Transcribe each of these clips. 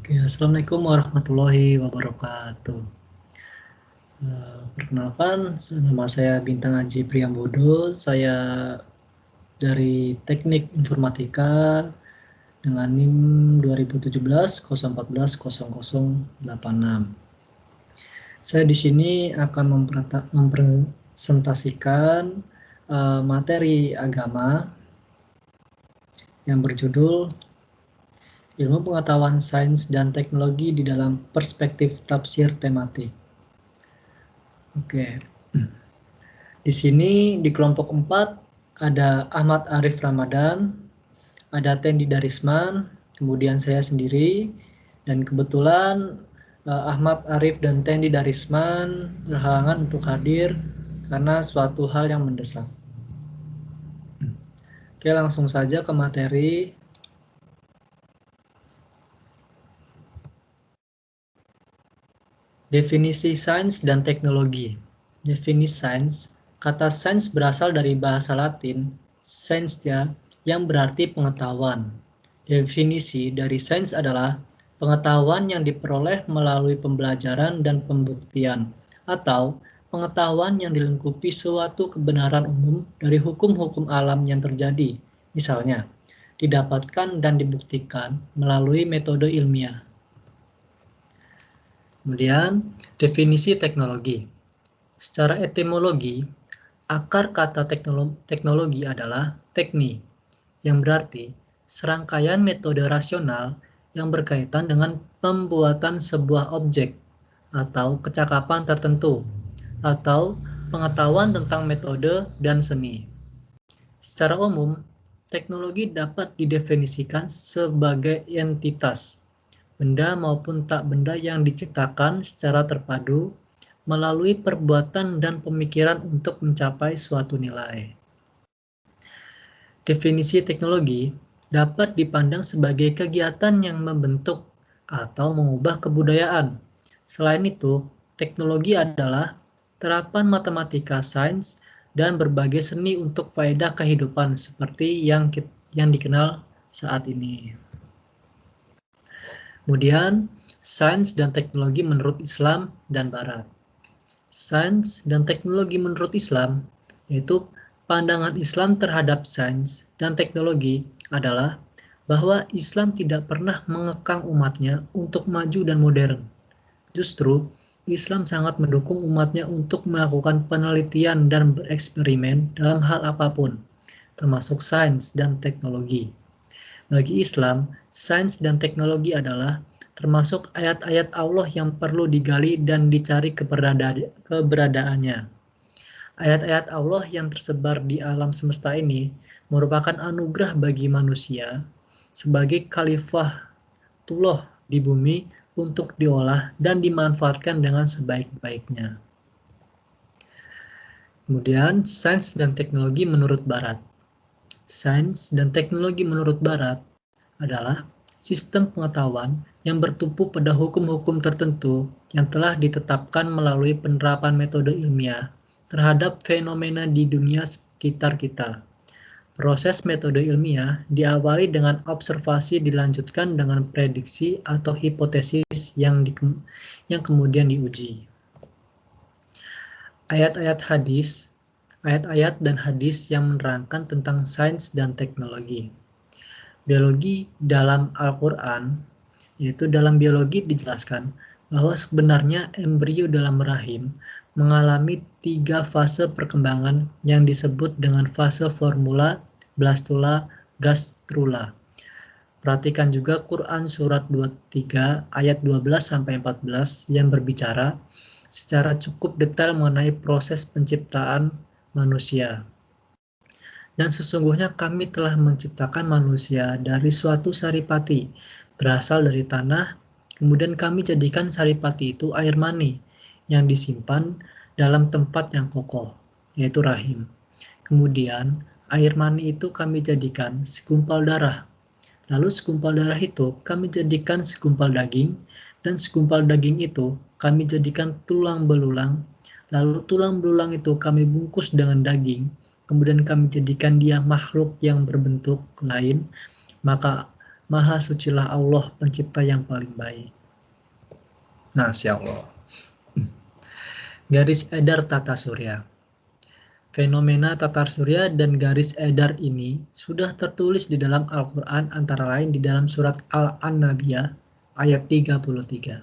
Oke, Assalamualaikum warahmatullahi wabarakatuh. Perkenalkan, nama saya Bintang Aji Priambodo. Saya dari Teknik Informatika dengan NIM 2017 014 0086. Saya di sini akan mempresentasikan materi agama yang berjudul Ilmu Pengetahuan Sains dan Teknologi di dalam Perspektif Tafsir Tematik. Oke. Di sini di kelompok 4 ada Ahmad Arif Ramadan, ada Tendi Darisman, kemudian saya sendiri, dan kebetulan Ahmad Arif dan Tendi Darisman berhalangan untuk hadir karena suatu hal yang mendesak. Oke, langsung saja ke materi. Definisi sains dan teknologi. Definisi sains, kata sains berasal dari bahasa Latin, scientia, yang berarti pengetahuan. Definisi dari sains adalah pengetahuan yang diperoleh melalui pembelajaran dan pembuktian, atau pengetahuan yang dilengkapi suatu kebenaran umum dari hukum-hukum alam yang terjadi, misalnya, didapatkan dan dibuktikan melalui metode ilmiah. Kemudian, definisi teknologi. Secara etimologi, akar kata teknologi adalah tekni, yang berarti serangkaian metode rasional yang berkaitan dengan pembuatan sebuah objek atau kecakapan tertentu, atau pengetahuan tentang metode dan seni. Secara umum, teknologi dapat didefinisikan sebagai entitas, benda maupun tak benda yang diciptakan secara terpadu melalui perbuatan dan pemikiran untuk mencapai suatu nilai. Definisi teknologi dapat dipandang sebagai kegiatan yang membentuk atau mengubah kebudayaan. Selain itu, teknologi adalah terapan matematika, sains, dan berbagai seni untuk faedah kehidupan seperti yang dikenal saat ini. Kemudian, sains dan teknologi menurut Islam dan Barat. Sains dan teknologi menurut Islam, yaitu pandangan Islam terhadap sains dan teknologi adalah bahwa Islam tidak pernah mengekang umatnya untuk maju dan modern. Justru, Islam sangat mendukung umatnya untuk melakukan penelitian dan bereksperimen dalam hal apapun, termasuk sains dan teknologi. Bagi Islam, sains dan teknologi adalah termasuk ayat-ayat Allah yang perlu digali dan dicari keberadaannya. Ayat-ayat Allah yang tersebar di alam semesta ini merupakan anugerah bagi manusia sebagai khalifatullah di bumi untuk diolah dan dimanfaatkan dengan sebaik-baiknya. Kemudian, sains dan teknologi menurut Barat. Sains dan teknologi menurut Barat adalah sistem pengetahuan yang bertumpu pada hukum-hukum tertentu yang telah ditetapkan melalui penerapan metode ilmiah terhadap fenomena di dunia sekitar kita. Proses metode ilmiah diawali dengan observasi dilanjutkan dengan prediksi atau hipotesis yang kemudian diuji. Ayat-ayat dan hadis yang menerangkan tentang sains dan teknologi. Biologi dalam Al-Quran, yaitu dalam biologi dijelaskan bahwa sebenarnya embrio dalam rahim mengalami 3 fase perkembangan yang disebut dengan fase formula, blastula, gastrula. Perhatikan juga Quran surat 23 ayat 12-14 yang berbicara secara cukup detail mengenai proses penciptaan manusia. Dan sesungguhnya kami telah menciptakan manusia dari suatu saripati, berasal dari tanah, kemudian kami jadikan saripati itu air mani, yang disimpan dalam tempat yang kokoh, yaitu rahim. Kemudian, air mani itu kami jadikan segumpal darah. Lalu segumpal darah itu kami jadikan segumpal daging, dan segumpal daging itu kami jadikan tulang belulang, lalu tulang belulang itu kami bungkus dengan daging, kemudian kami jadikan dia makhluk yang berbentuk lain, maka Maha sucilah Allah, pencipta yang paling baik. Masya Allah. Garis edar tata surya. Fenomena tatar surya dan garis edar ini sudah tertulis di dalam Al-Quran, antara lain di dalam surat Al-An-Nabiyah ayat 33.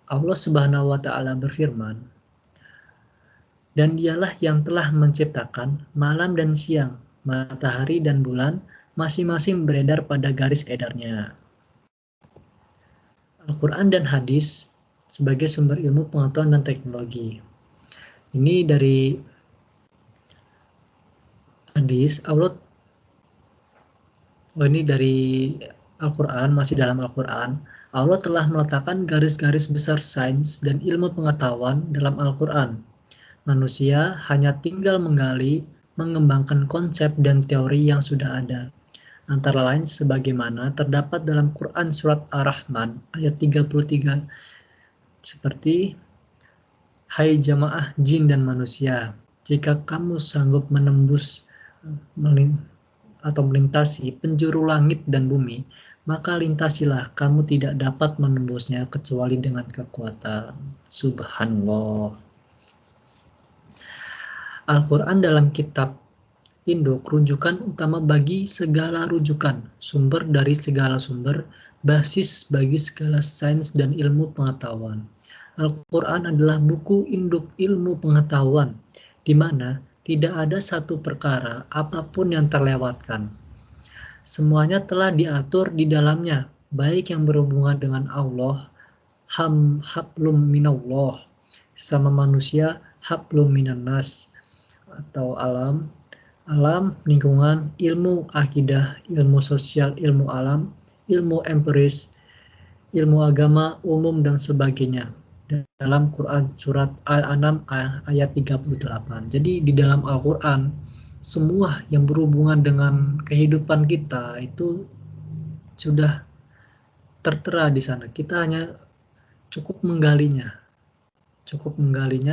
Allah Subhanahu wa Ta'ala berfirman, "Dan dialah yang telah menciptakan malam dan siang, matahari dan bulan, masing-masing beredar pada garis edarnya." Al-Quran dan hadis sebagai sumber ilmu pengetahuan dan teknologi. Ini dari hadis, ini dari Al-Quran, masih dalam Al-Quran. Allah telah meletakkan garis-garis besar sains dan ilmu pengetahuan dalam Al-Quran. Manusia hanya tinggal menggali, mengembangkan konsep dan teori yang sudah ada. Antara lain sebagaimana terdapat dalam Quran surat Ar-Rahman ayat 33, seperti, "Hai jamaah jin dan manusia, jika kamu sanggup menembus atau melintasi penjuru langit dan bumi, maka lintasilah, kamu tidak dapat menembusnya kecuali dengan kekuatan." Subhanallah. Al-Quran dalam kitab induk rujukan utama bagi segala rujukan, sumber dari segala sumber, basis bagi segala sains dan ilmu pengetahuan. Al-Quran adalah buku induk ilmu pengetahuan, di mana tidak ada satu perkara apapun yang terlewatkan. Semuanya telah diatur di dalamnya, baik yang berhubungan dengan Allah, hablum minallah, sama manusia, hablum minannas, atau alam, lingkungan, ilmu akidah, ilmu sosial, ilmu alam, ilmu empiris, ilmu agama umum, dan sebagainya. Dalam Quran surat Al-An'am ayat 38. Jadi di dalam Al-Quran, semua yang berhubungan dengan kehidupan kita itu sudah tertera di sana. Kita hanya cukup menggalinya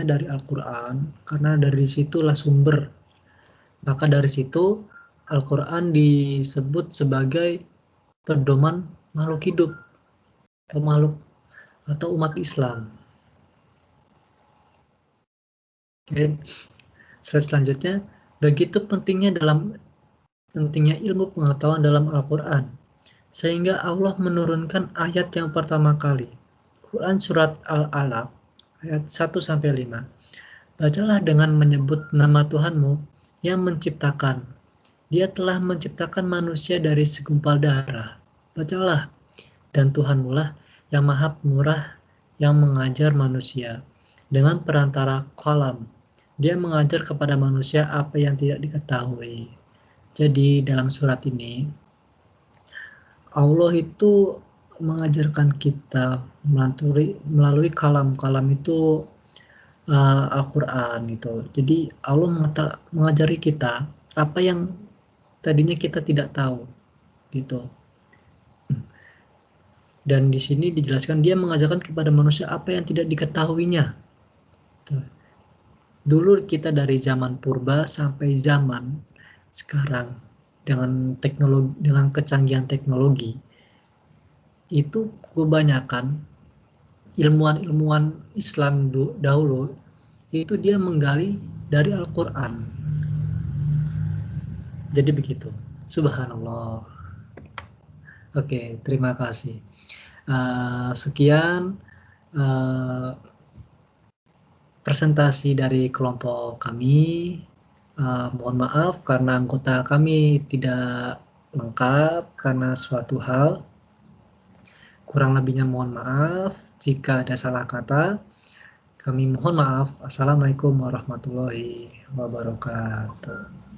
dari Al-Quran, karena dari situlah sumber. Maka dari situ Al-Quran disebut sebagai pedoman makhluk hidup atau umat Islam. Oke. Slide selanjutnya, begitu pentingnya ilmu pengetahuan dalam Al-Quran, sehingga Allah menurunkan ayat yang pertama kali, Quran surat Al-Alaq ayat 1-5. "Bacalah dengan menyebut nama Tuhanmu yang menciptakan. Dia telah menciptakan manusia dari segumpal darah. Bacalah, dan Tuhanmu lah yang maha pemurah yang mengajar manusia dengan perantara kalam. Dia mengajar kepada manusia apa yang tidak diketahui." Jadi dalam surat ini Allah itu mengajarkan kita melalui kalam itu Al-Quran itu. Jadi Allah mengajari kita apa yang tadinya kita tidak tahu gitu. Dan di sini dijelaskan dia mengajarkan kepada manusia apa yang tidak diketahuinya. Dulu kita dari zaman purba sampai zaman sekarang dengan kecanggihan teknologi, itu kebanyakan ilmuwan Islam dahulu itu dia menggali dari Al-Quran. Jadi begitu. Subhanallah. Oke, terima kasih. Sekian presentasi dari kelompok kami. Mohon maaf karena anggota kami tidak lengkap karena suatu hal. Kurang lebihnya mohon maaf. Jika ada salah kata, kami mohon maaf. Assalamualaikum warahmatullahi wabarakatuh.